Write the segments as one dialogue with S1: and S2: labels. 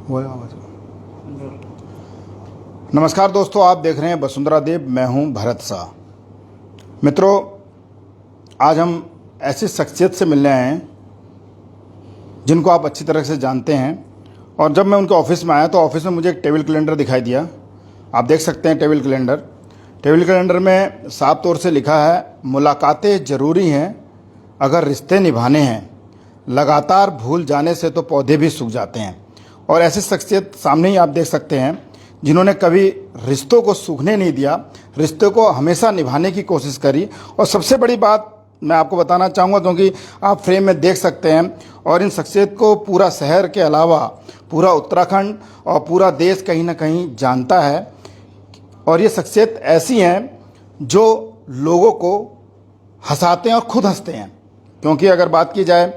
S1: वो आवाज। नमस्कार दोस्तों, आप देख रहे हैं वसुंधरा देव, मैं हूं भरत शाह। मित्रों, आज हम ऐसी शख्सियत से मिलने आए हैं जिनको आप अच्छी तरह से जानते हैं। और जब मैं उनके ऑफिस में आया तो ऑफिस में मुझे एक टेबल कैलेंडर दिखाई दिया। आप देख सकते हैं टेबल कैलेंडर में साफ तौर से लिखा है, मुलाकातें ज़रूरी हैं अगर रिश्ते निभाने हैं, लगातार भूल जाने से तो पौधे भी सूख जाते हैं। और ऐसी शख्सियत सामने ही आप देख सकते हैं जिन्होंने कभी रिश्तों को सूखने नहीं दिया, रिश्ते को हमेशा निभाने की कोशिश करी। और सबसे बड़ी बात मैं आपको बताना चाहूँगा, क्योंकि आप फ्रेम में देख सकते हैं, और इन शख्सियत को पूरा शहर के अलावा पूरा उत्तराखंड और पूरा देश कहीं ना कहीं जानता है। और ये शख्सियत ऐसी हैं जो लोगों को हंसाते हैं और खुद हंसते हैं। क्योंकि अगर बात की जाए,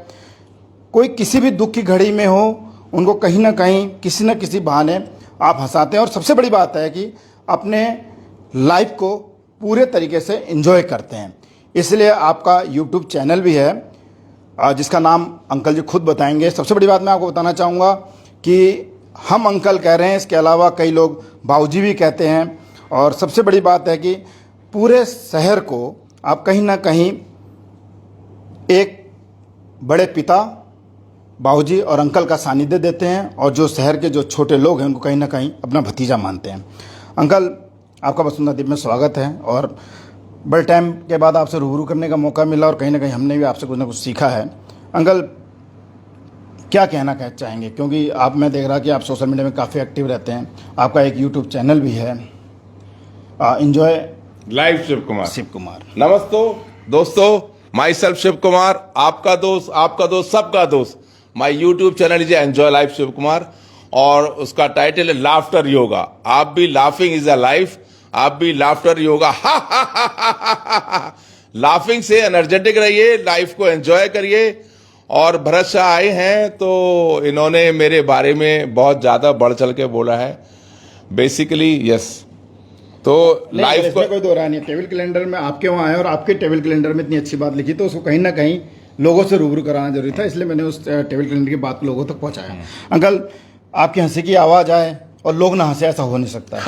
S1: कोई किसी भी दुख की घड़ी में हो, उनको कहीं ना कहीं किसी न किसी बहाने आप हंसाते हैं। और सबसे बड़ी बात है कि अपने लाइफ को पूरे तरीके से एंजॉय करते हैं। इसलिए आपका यूट्यूब चैनल भी है जिसका नाम अंकल जी खुद बताएंगे। सबसे बड़ी बात मैं आपको बताना चाहूँगा कि हम अंकल कह रहे हैं, इसके अलावा कई लोग बाबूजी भी कहते हैं। और सबसे बड़ी बात है कि पूरे शहर को आप कहीं ना कहीं एक बड़े पिता बाबूजी और अंकल का सानिध्य देते हैं, और जो शहर के जो छोटे लोग हैं उनको कहीं ना कहीं अपना भतीजा मानते हैं। अंकल, आपका वसुंधरा द्वीप में स्वागत है। और बड़े टाइम के बाद आपसे रूबरू करने का मौका मिला और कहीं ना कहीं हमने भी आपसे कुछ ना कुछ सीखा है। अंकल, क्या कहना चाहेंगे? क्योंकि आप, मैं देख रहा कि आप सोशल मीडिया में काफ़ी एक्टिव रहते हैं, आपका एक यूट्यूब चैनल भी है, एंजॉय
S2: लाइफ शिव कुमार।
S1: नमस्ते
S2: दोस्तों, माई सेल्फ शिव कुमार, आपका दोस्त, सबका दोस्त। My YouTube channel is enjoy life Shiv Kumar, और उसका टाइटल है लाफ्टर योगा। आप भी लाफिंग इज अ लाइफ, आप भी लाफ्टर योगा लाफिंग से एनर्जेटिक रहिए, लाइफ को एंजॉय करिए। और भरत शाह आए हैं तो इन्होंने मेरे बारे में बहुत ज्यादा बढ़ चढ़ के बोला है। बेसिकली यस, तो लाइफ को
S1: कोई दो राय नहीं। टेबल कैलेंडर में आपके वहाँ आए और आपके टेबल कैलेंडर में इतनी अच्छी बात लिखी, तो उसको कहीं ना कहीं लोगों से रूबरू कराना जरूरी था, इसलिए मैंने उस टेबल कैलेंडर की बात को लोगों तक पहुंचाया। अंकल, आपकी हंसी की आवाज आए और लोग ना हंसे, ऐसा हो नहीं सकता।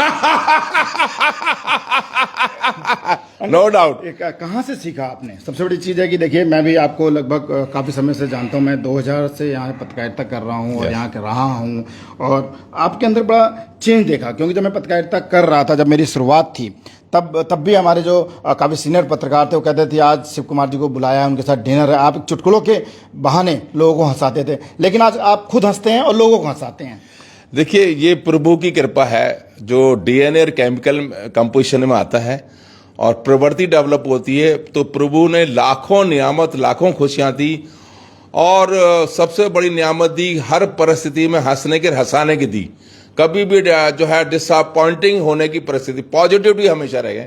S2: No doubt.
S1: कहाँ से सीखा आपने? सबसे बड़ी चीज़ है कि देखिए, मैं भी आपको लगभग काफ़ी समय से जानता हूँ। मैं 2000 से यहाँ पत्रकारिता कर रहा हूँ और यहाँ के रहा हूँ, और आपके अंदर बड़ा चेंज देखा। क्योंकि जब मैं पत्रकारिता कर रहा था, जब मेरी शुरुआत थी, तब भी हमारे जो काफ़ी सीनियर पत्रकार थे वो कहते थे आज शिव कुमार जी को बुलाया है, उनके साथ डिनर है। आप चुटकुलों के बहाने लोगों को हंसाते थे, लेकिन आज आप खुद हंसते हैं और लोगों को हंसाते हैं।
S2: देखिए, ये प्रभु की कृपा है। जो डीएनए और केमिकल कंपोजिशन में आता है और प्रवृत्ति डेवलप होती है, तो प्रभु ने लाखों नियामत, लाखों खुशियां दी, और सबसे बड़ी नियामत दी हर परिस्थिति में हंसने के, हंसाने की दी। कभी भी जो है डिसअपॉइंटिंग होने की परिस्थिति, पॉजिटिविटी हमेशा रहे।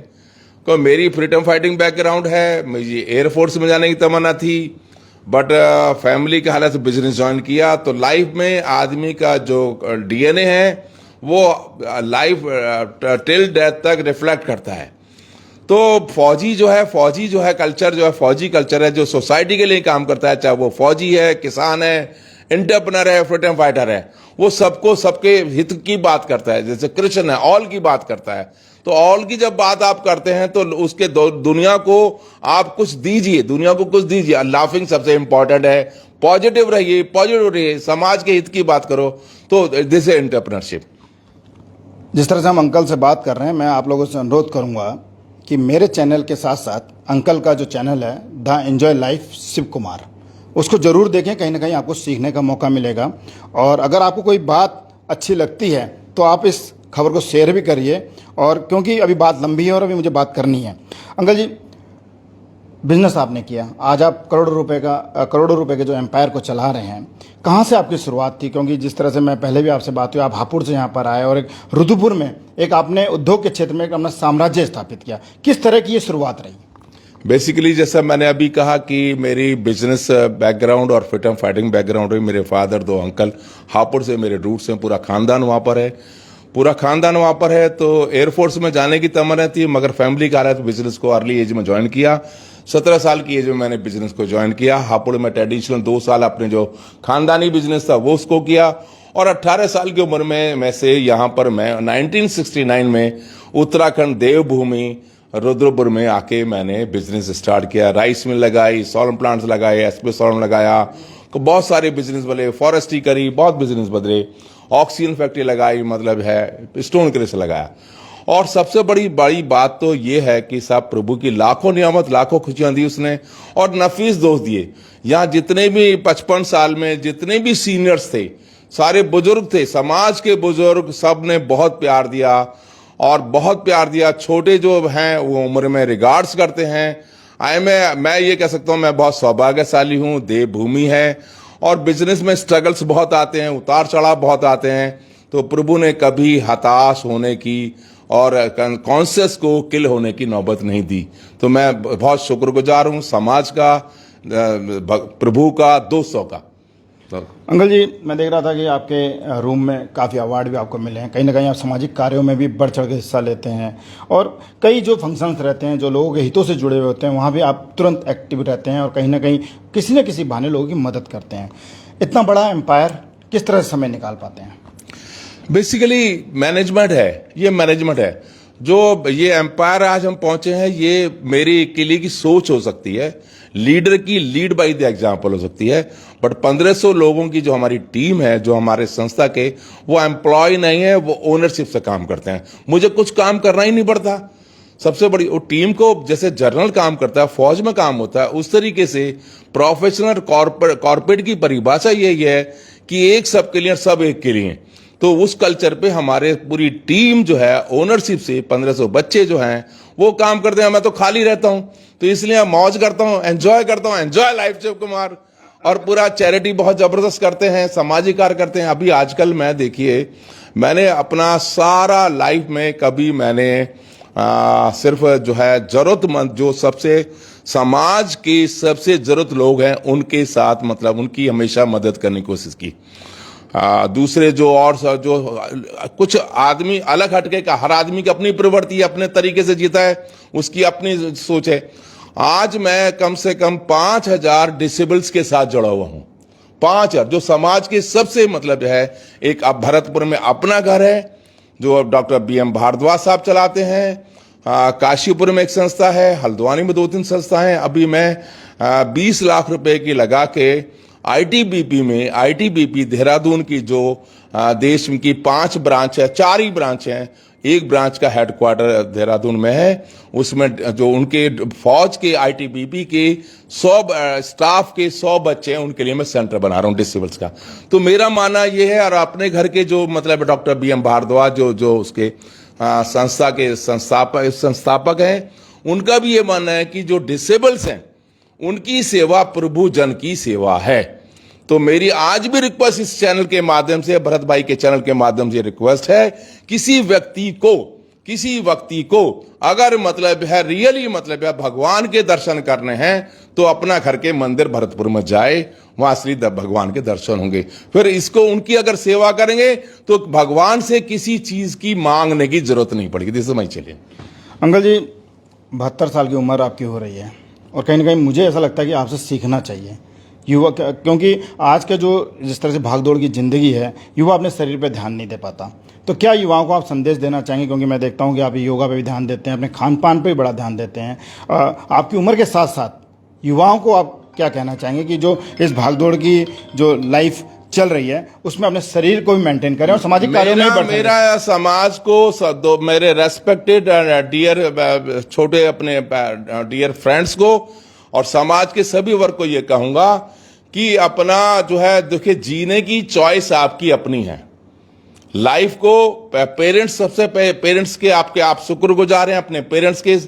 S2: तो मेरी फ्रीडम फाइटिंग बैकग्राउंड है, मुझे एयरफोर्स में जाने की तमन्ना थी, बट फैमिली के हालत से बिजनेस ज्वाइन किया। तो लाइफ में आदमी का जो डीएनए है वो लाइफ टिल डेथ तक रिफ्लेक्ट करता है। तो फौजी जो है कल्चर जो है, फौजी कल्चर है जो सोसाइटी के लिए काम करता है, चाहे वो फौजी है, किसान है, एंटरप्रेन्योर है, फ्रीडम फाइटर है, वो सबको सबके हित की बात करता है। जैसे कृष्ण है, ऑल की बात करता है। तो ऑल की जब बात आप करते हैं तो उसके दुनिया को आप कुछ दीजिए, दुनिया को कुछ दीजिए। लाफिंग सबसे इंपॉर्टेंट है। पॉजिटिव रहिए, समाज के हित की बात करो। तो दिस इज एंटरप्रेन्योरशिप।
S1: जिस तरह से हम अंकल से बात कर रहे हैं, मैं आप लोगों से अनुरोध करूंगा कि मेरे चैनल के साथ साथ अंकल का जो चैनल है, the enjoy life Shiv Kumar, उसको ज़रूर देखें। कहीं ना कहीं आपको सीखने का मौका मिलेगा। और अगर आपको कोई बात अच्छी लगती है तो आप इस खबर को शेयर भी करिए, और क्योंकि अभी बात लंबी है और अभी मुझे बात करनी है। अंकल जी, बिजनेस आपने किया, आज आप करोड़ों रुपए के जो एम्पायर को चला रहे हैं, कहाँ से आपकी शुरुआत थी? क्योंकि जिस तरह से मैं पहले भी आपसे बात हुई, आप हापुड़ से यहाँ पर आए और एक रुद्रपुर में एक आपने उद्योग के क्षेत्र में एक अपना साम्राज्य स्थापित किया। किस तरह की ये शुरुआत रही?
S2: बेसिकली जैसा मैंने अभी कहा कि मेरी बिजनेस बैकग्राउंड और फ्रीडम फाइटिंग बैकग्राउंड है। मेरे फादर, 2 अंकल हापुड़ से मेरे रूट्स हैं, पूरा खानदान वहाँ पर है। तो एयरफोर्स में जाने की तमन्ना थी, मगर फैमिली का आ रहा है तो बिजनेस को अर्ली एज में ज्वाइन किया। 17 साल की एज में मैंने बिजनेस को ज्वाइन किया। हापुड़ में ट्रेडिशनल 2 साल अपने जो खानदानी बिजनेस था वो उसको किया, और 18 साल की उम्र में मैं से यहाँ पर मैं 1969 में उत्तराखंड देवभूमि रुद्रपुर में आके मैंने बिजनेस स्टार्ट किया। राइस मिल लगाई, सॉल्म प्लांट्स लगाए, एसपी सॉल्म लगाया, बहुत सारे बिजनेस बदले, फॉरेस्ट्री करी, बहुत बिजनेस बदले, ऑक्सीजन फैक्ट्री लगाई, मतलब है स्टोन क्रेस लगाया। और सबसे बड़ी बात तो ये है कि साहब प्रभु की लाखों नियामत, लाखों खुशियां दी उसने और नफीस दोस्त दिए। यहाँ जितने भी 55 साल में जितने भी सीनियर्स थे, सारे बुजुर्ग थे, समाज के बुजुर्ग, सब ने बहुत प्यार दिया और बहुत प्यार दिया। छोटे जो हैं वो उम्र में रिगार्ड्स करते हैं। मैं ये कह सकता हूँ मैं बहुत सौभाग्यशाली हूँ। देवभूमि है और बिजनेस में स्ट्रगल्स बहुत आते हैं, उतार चढ़ाव बहुत आते हैं, तो प्रभु ने कभी हताश होने की और कॉन्शियस को किल होने की नौबत नहीं दी। तो मैं बहुत शुक्रगुजार हूँ समाज का, प्रभु का, दोस्तों का।
S1: अंकल जी, मैं देख रहा था कि आपके रूम में काफ़ी अवार्ड भी आपको मिले हैं। कहीं ना कहीं आप सामाजिक कार्यों में भी बढ़ चढ़ के हिस्सा लेते हैं और कई जो फंक्शंस रहते हैं जो लोगों के हितों से जुड़े हुए होते हैं वहाँ भी आप तुरंत एक्टिव रहते हैं और कहीं ना कहीं किसी न किसी बहाने लोगों की मदद करते हैं। इतना बड़ा एम्पायर किस तरह से समय निकाल पाते हैं?
S2: बेसिकली मैनेजमेंट है, ये मैनेजमेंट है। जो ये एम्पायर आज हम पहुंचे हैं, ये मेरी अकेले की सोच हो सकती है, लीडर की लीड बाय द एग्जांपल हो सकती है, बट 1500 लोगों की जो हमारी टीम है, जो हमारे संस्था के, वो एम्प्लॉय नहीं है, वो ओनरशिप से काम करते हैं। मुझे कुछ काम करना ही नहीं पड़ता। सबसे बड़ी वो टीम को जैसे जर्नल काम करता है, फौज में काम होता है, उस तरीके से प्रोफेशनल कॉर्पोरेट की परिभाषा यही है कि एक सबके लिए, सब एक के लिए। तो उस कल्चर पे हमारे पूरी टीम जो है ओनरशिप से 1500 बच्चे जो हैं वो काम करते हैं। मैं तो खाली रहता हूं, तो इसलिए मौज करता हूं, एंजॉय करता हूं, एंजॉय लाइफ शिव कुमार। और पूरा चैरिटी बहुत जबरदस्त करते हैं, सामाजिक कार्य करते हैं। अभी आजकल मैं देखिए, मैंने अपना सारा लाइफ में कभी मैंने सिर्फ जो है जरूरतमंद, जो सबसे समाज के सबसे जरूरत लोग हैं उनके साथ, मतलब उनकी हमेशा मदद करने की कोशिश की। दूसरे जो कुछ आदमी अलग हटके का, हर आदमी की अपनी प्रवृत्ति अपने तरीके से जीता है, उसकी अपनी सोच है। आज मैं कम से कम 5000 डिसेबल्स के साथ जुड़ा हुआ हूं। 5000 जो समाज के सबसे, मतलब है, एक अब भरतपुर में अपना घर है जो डॉक्टर BM भारद्वाज साहब चलाते हैं। काशीपुर में एक संस्था है, हल्द्वानी में 2-3 संस्था हैं। अभी मैं 20 लाख रुपए की लगा के आईटीबीपी देहरादून की जो देश की 5 ब्रांच है, 4 ही ब्रांच हैं, एक ब्रांच का हेडक्वार्टर देहरादून में है, उसमें जो उनके फौज के आईटीबीपी के 100 स्टाफ के 100 बच्चे हैं, उनके लिए मैं सेंटर बना रहा हूं डिसेबल्स का। तो मेरा मानना यह है, और अपने घर के जो, मतलब डॉक्टर BM भारद्वाज जो उसके संस्था के संस्थापक हैं, उनका भी ये मानना है कि जो डिसेबल्स हैं उनकी सेवा प्रभु जन की सेवा है। तो मेरी आज भी रिक्वेस्ट इस चैनल के माध्यम से, भरत भाई के चैनल के माध्यम से रिक्वेस्ट है, किसी व्यक्ति को अगर मतलब है, रियली मतलब है, भगवान के दर्शन करने हैं तो अपना घर के मंदिर भरतपुर में जाए, वहां श्री भगवान के दर्शन होंगे। फिर इसको उनकी अगर सेवा करेंगे तो भगवान से किसी चीज की मांगने की जरूरत नहीं पड़ेगी। This is my challenge.
S1: Uncle ji, 72 साल की उम्र आपकी हो रही है और कहीं ना कहीं मुझे ऐसा लगता है कि आपसे सीखना चाहिए युवा, क्योंकि आज के जो जिस तरह से भागदौड़ की ज़िंदगी है, युवा अपने शरीर पे ध्यान नहीं दे पाता। तो क्या युवाओं को आप संदेश देना चाहेंगे? क्योंकि मैं देखता हूँ कि आप योगा पे भी ध्यान देते हैं, अपने खान पान पे भी बड़ा ध्यान देते हैं। आपकी उम्र के साथ साथ युवाओं को आप क्या कहना चाहेंगे कि जो इस भागदौड़ की जो लाइफ चल रही है उसमें अपने शरीर को भी मेंटेन करें और सामाजिक कार्यों में भी
S2: मेरा समाज को, मेरे रेस्पेक्टेड डियर छोटे अपने डियर फ्रेंड्स को और समाज के सभी वर्ग को ये कहूंगा कि अपना जो है, देखिए, जीने की चॉइस आपकी अपनी है। लाइफ को पेरेंट्स, सबसे पेरेंट्स के आप शुक्रगुजार हैं अपने पेरेंट्स के।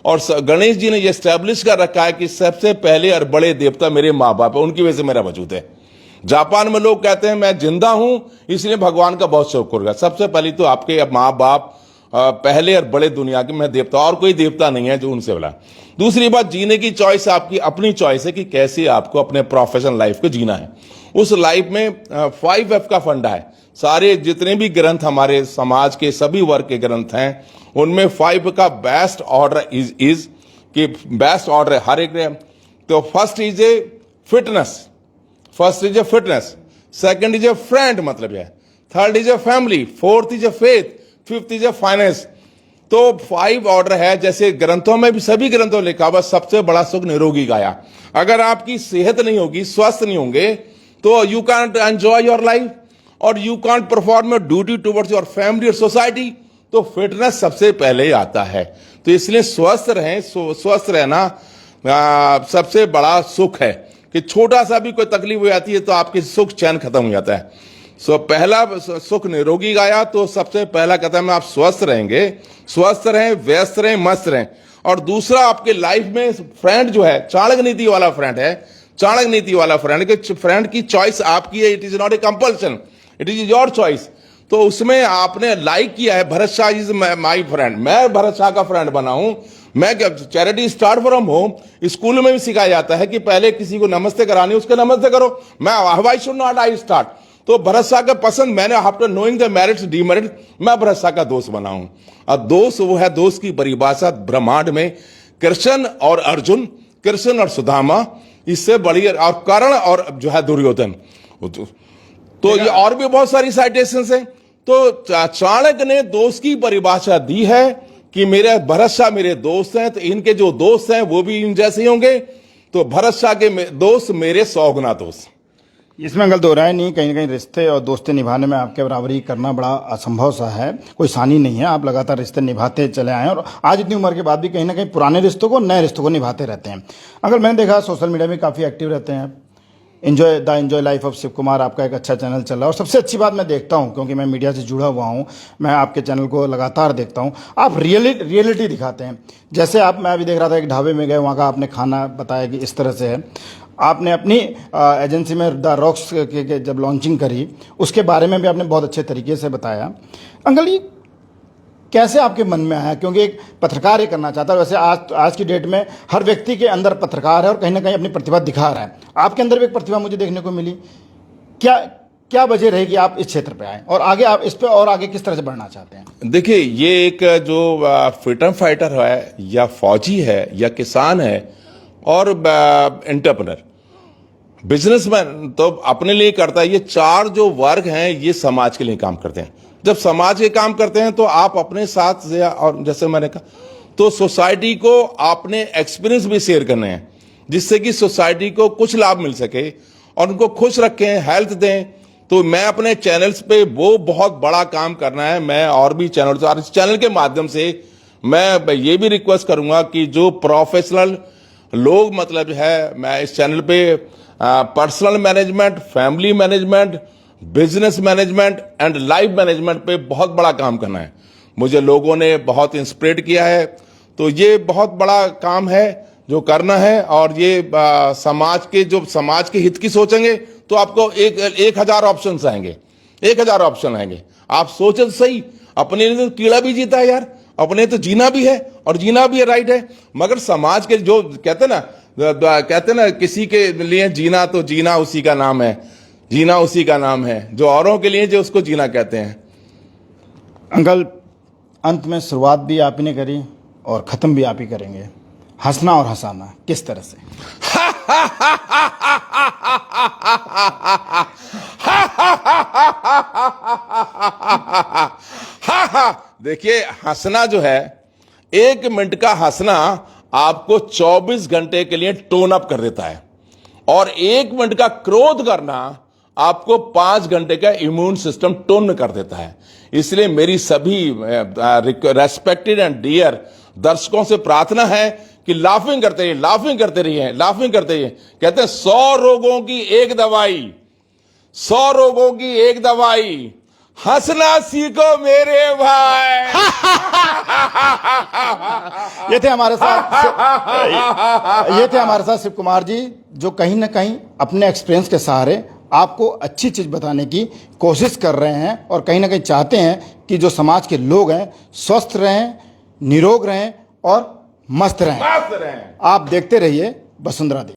S2: और गणेश जी ने ये स्टैब्लिश कर रखा है कि सबसे पहले और बड़े देवता मेरे माँ बाप है, उनकी वजह से मेरा वजूद है। जापान में लोग कहते हैं मैं जिंदा हूं इसलिए भगवान का बहुत शुक्र। सबसे पहले तो आपके माँ बाप पहले और बड़े दुनिया के, मैं देवता, और कोई देवता नहीं है जो उनसे बोला। दूसरी बात, जीने की चॉइस आपकी अपनी चॉइस है कि कैसे आपको अपने प्रोफेशनल लाइफ को जीना है। उस लाइफ में 5F का फंडा है। सारे जितने भी ग्रंथ हमारे समाज के सभी वर्ग के ग्रंथ हैं, उनमें 5 का बेस्ट ऑर्डर इज कि बेस्ट ऑर्डर है हर एक। तो first is a fitness, second is a friend मतलब है, third is a family, fourth is a faith, fifth is a finance. तो 5 ऑर्डर है, जैसे ग्रंथों में भी, सभी ग्रंथों लिखा हुआ सबसे बड़ा सुख निरोगी काया। अगर आपकी सेहत नहीं होगी, स्वस्थ नहीं होंगे, तो you can't enjoy your life और you can't perform your duty towards your family और सोसाइटी। तो फिटनेस सबसे पहले आता है। तो इसलिए स्वस्थ रहें, स्वस्थ रहना सबसे बड़ा सुख है। कि छोटा सा भी कोई तकलीफ हो जाती है तो आपकी सुख चैन खत्म हो जाता है। पहला सुख निरोगी काया, तो सबसे पहला कदम है आप स्वस्थ रहेंगे, स्वस्थ रहें, व्यस्त रहें, मस्त रहें। और दूसरा, आपके लाइफ में फ्रेंड जो है, चाणक्य नीति वाला फ्रेंड है, चाणक्य नीति वाला फ्रेंड के फ्रेंड की चॉइस आपकी है, it is not a compulsion, it is your choice. तो उसमें आपने लाइक किया है Bharat Shah is my friend, मैं भरत शाह का फ्रेंड बना हूं। मैं charity start from home, school में भी सिखाया जाता है कि पहले किसी को नमस्ते करानी, उसके नमस्ते करो। मैं why should not I start. तो भरत शाह का पसंद, मैंने after knowing the merits demerit, मैं भरत शाह का दोस्त बना हूं। और दोस्त वो है, दोस्त की परिभाषा ब्रह्मांड में कृष्ण और अर्जुन, कृष्ण और सुदामा, इससे बड़ी, और कर्ण और जो है दुर्योधन। तो ये और भी बहुत सारी साइटेशंस हैं। तो चाणक्य ने दोस्त की परिभाषा दी है कि मेरे भरत शाह मेरे दोस्त हैं, तो इनके जो दोस्त हैं वो भी इन जैसे ही होंगे। तो भरत शाह के दोस्त मेरे 100 गुना दोस्त।
S1: इसमें गलत हो रहा है नहीं, कहीं ना कहीं रिश्ते और दोस्ती निभाने में आपके बराबरी करना बड़ा असंभव सा है, कोई सानी नहीं है। आप लगातार रिश्ते निभाते चले आए हैं और आज इतनी उम्र के बाद भी कहीं ना कहीं पुराने रिश्तों को, नए रिश्तों को निभाते रहते हैं। अगर मैंने देखा सोशल मीडिया में काफ़ी एक्टिव रहते हैं। Enjoy life of Shiv Kumar आपका एक अच्छा चैनल चल रहा है। और सबसे अच्छी बात मैं देखता हूं, क्योंकि मैं मीडिया से जुड़ा हुआ हूं, मैं आपके चैनल को लगातार देखता हूं। आप रियलिटी दिखाते हैं। जैसे मैं अभी देख रहा था, एक ढाबे में गए, वहाँ का आपने खाना बताया कि इस तरह से है। आपने अपनी एजेंसी में द रॉक्स के जब लॉन्चिंग करी, उसके बारे में भी आपने बहुत अच्छे तरीके से बताया। अंकल, ये कैसे आपके मन में आया? क्योंकि एक पत्रकार ये करना चाहता है। वैसे आज की डेट में हर व्यक्ति के अंदर पत्रकार है और कहीं ना कहीं अपनी प्रतिभा दिखा रहा है। आपके अंदर भी एक प्रतिभा मुझे देखने को मिली। क्या वजह रही कि आप इस क्षेत्र पे आए और आगे आप इस पे और आगे किस तरह से बढ़ना चाहते हैं?
S2: देखिए, ये एक जो फ्रीडम फाइटर है या फौजी है या किसान है और एंटरप्रेन्योर, बिजनेसमैन, तो अपने लिए करता है। ये 4 जो वर्ग हैं, ये समाज के लिए काम करते हैं। जब समाज के काम करते हैं तो आप अपने साथ, और जैसे मैंने कहा, तो सोसाइटी को आपने एक्सपीरियंस भी शेयर करने हैं, जिससे कि सोसाइटी को कुछ लाभ मिल सके और उनको खुश रखें, हेल्थ दें। तो मैं अपने चैनल्स पे वो बहुत बड़ा काम करना है। मैं और भी चैनल्स, और इस चैनल के माध्यम से मैं ये भी रिक्वेस्ट करूंगा कि जो प्रोफेशनल लोग मतलब है, मैं इस चैनल पे personal management, family management, business management and life management पे बहुत बड़ा काम करना है। मुझे लोगों ने बहुत इंस्पिरेट किया है। तो ये बहुत बड़ा काम है जो करना है। और ये समाज के हित की सोचेंगे तो आपको 1000 ऑप्शन आएंगे, 1000 ऑप्शन आएंगे। आप सोचे तो सही, अपने लिए तो कीड़ा भी जीता है यार, अपने तो जीना भी है और जीना भी है, राइट है। मगर समाज के जो कहते ना किसी के लिए जीना, तो जीना उसी का नाम है, जीना उसी का नाम है जो औरों के लिए जो उसको जीना कहते हैं।
S1: अंकल, अंत में शुरुआत भी आप ही ने करी और खत्म भी आप ही करेंगे। हंसना और हंसाना किस तरह से?
S2: देखिए, हंसना जो है, 1 मिनट का हंसना आपको 24 घंटे के लिए टोन अप कर देता है। और 1 मिनट का क्रोध करना आपको 5 घंटे का इम्यून सिस्टम टोन कर देता है। इसलिए मेरी सभी रेस्पेक्टेड एंड डियर दर्शकों से प्रार्थना है कि लाफिंग करते रहिए, लाफिंग करते रहिए, लाफिंग करते रहिए। कहते हैं 100 रोगों की एक दवाई, 100 रोगों की एक दवाई, हंसना सीखो मेरे भाई।
S1: ये थे हमारे साथ शिव कुमार जी, जो कहीं ना कहीं अपने एक्सपीरियंस के सहारे आपको अच्छी चीज बताने की कोशिश कर रहे हैं और कहीं ना कहीं चाहते हैं कि जो समाज के लोग हैं स्वस्थ रहें, निरोग रहें और मस्त रहें। आप देखते रहिए वसुंधरा देवी।